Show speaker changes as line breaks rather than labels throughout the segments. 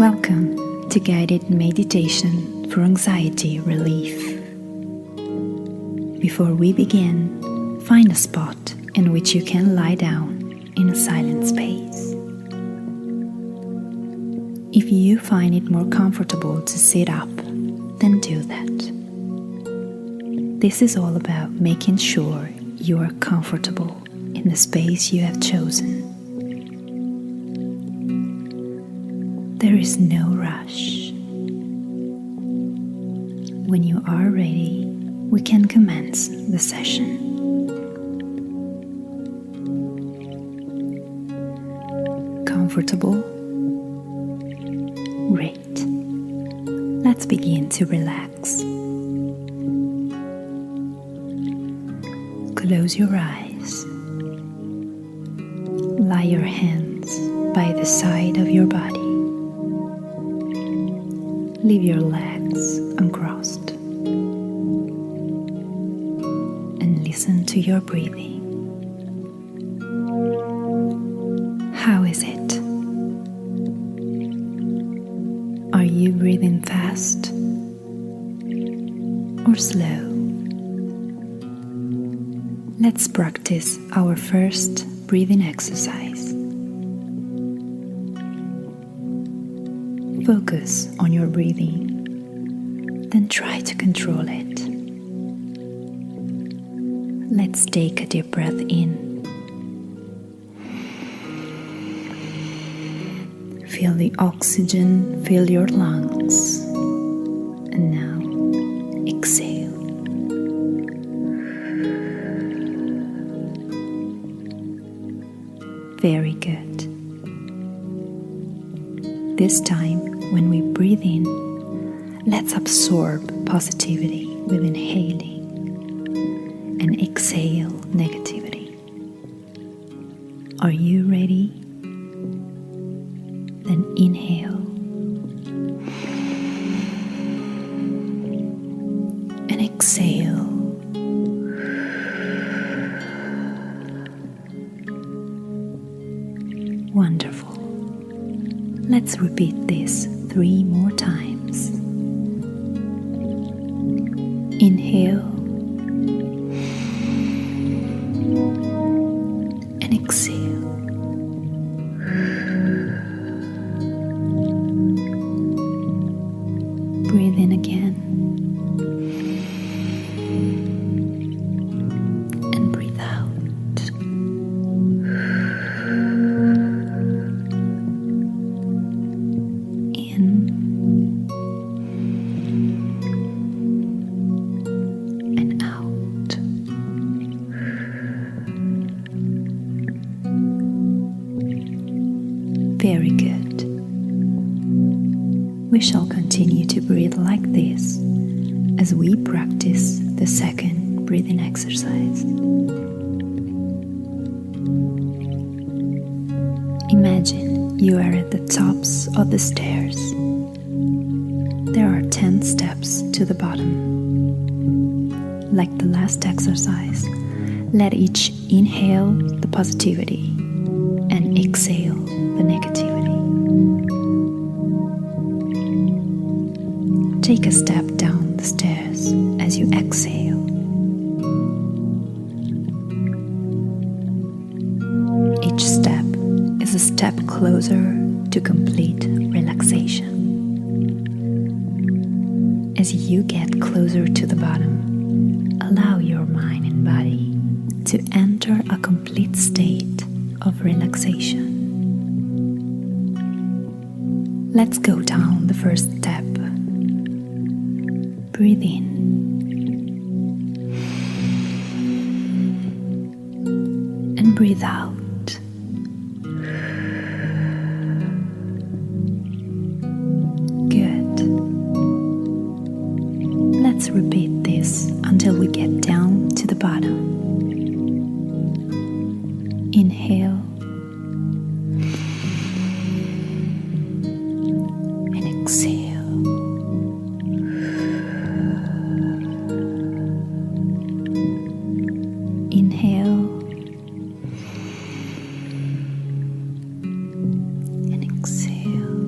Welcome to guided meditation for anxiety relief. Before we begin, find a spot in which you can lie down in a silent space. If you find it more comfortable to sit up, then do that. This is all about making sure you are comfortable in the space you have chosen. There is no rush. When you are ready, we can commence the session. Comfortable? Great. Let's begin to relax. Close your eyes. Lie your hands by the side of your body. Leave your legs uncrossed and listen to your breathing. How is it? Are you breathing fast or slow? Let's practice our first breathing exercise. Focus on your breathing, then try to control it. Let's take a deep breath in. Feel the oxygen fill your lungs. And now, exhale. Very good. This time, when we breathe in, let's absorb positivity with inhaling and exhale negativity. Are you ready? Then inhale and exhale. Wonderful. Let's repeat this 3 more times. Inhale and exhale. Breathe in again and breathe out. Very good. We shall continue to breathe like this as we practice the second breathing exercise. Imagine you are at the tops of the stairs. There are 10 steps to the bottom. Like the last exercise, let each inhale the positivity and exhale the negativity. Take a step down the stairs as you exhale. Each step is a step closer to complete relaxation. As you get closer to the bottom, allow your mind and body to enter a complete state of relaxation. Let's go down the first step. Breathe in and breathe out. Good. Let's repeat this until we get down to the bottom. Inhale and exhale. Inhale and exhale.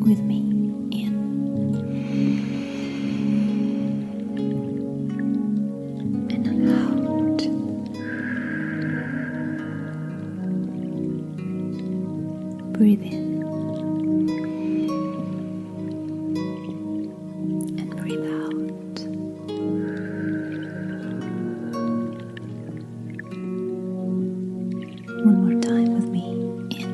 with me in and out. Breathe in and breathe out. One more time with me in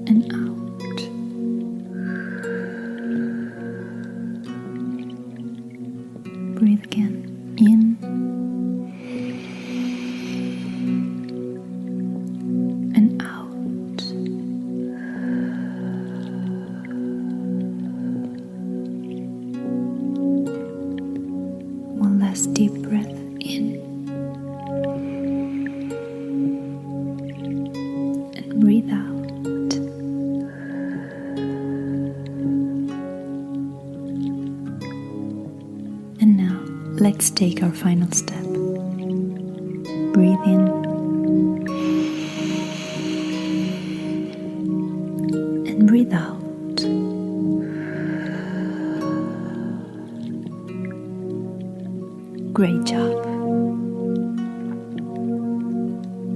and out. Breathe again in and out. One last deep breath in and breathe out. And now let's take our final step. Breathe in and breathe out. Great job.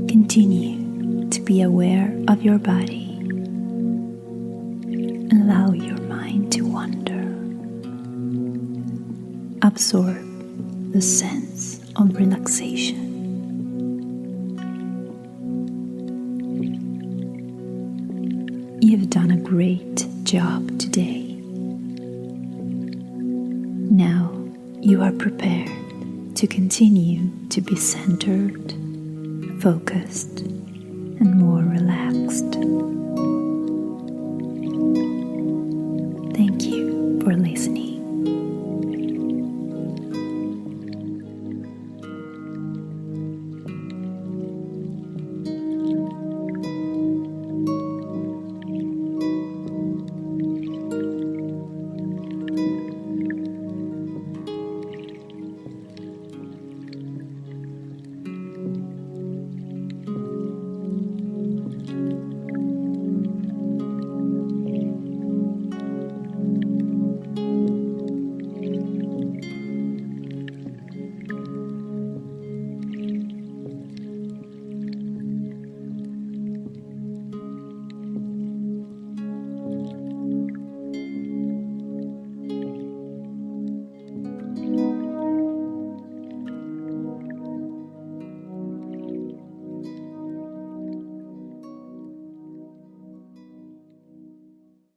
Continue to be aware of your body. Allow your mind to wander. Absorb the sense of relaxation. You've done a great job today. Now you are prepared to continue to be centered, focused, and more relaxed.